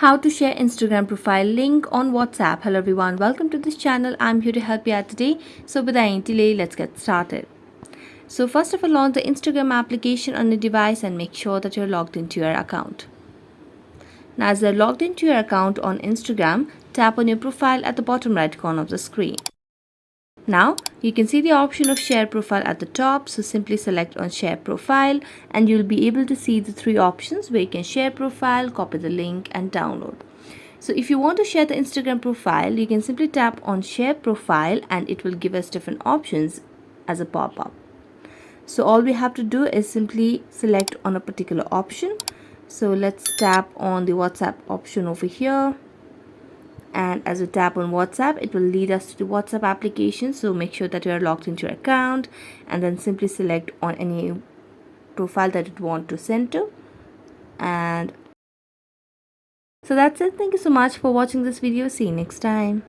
How to share Instagram profile link on WhatsApp. Hello everyone, welcome to this channel. I'm here to help you out today. So without any delay, let's get started. So first of all, launch the Instagram application on your device and make sure that you're logged into your account. Now as you're logged into your account on Instagram, tap on your profile at the bottom right corner of the screen. Now you can see the option of share profile at the top, so simply select on share profile and you'll be able to see the three options where you can share profile, copy the link and download. So if you want to share the Instagram profile, you can simply tap on share profile and it will give us different options as a pop-up. So all we have to do is simply select on a particular option. So let's tap on the WhatsApp option over here. And as we tap on WhatsApp, it will lead us to the WhatsApp application. So make sure that you are logged into your account and then simply select on any profile that you want to send to. And so that's it. Thank you so much for watching this video. See you next time.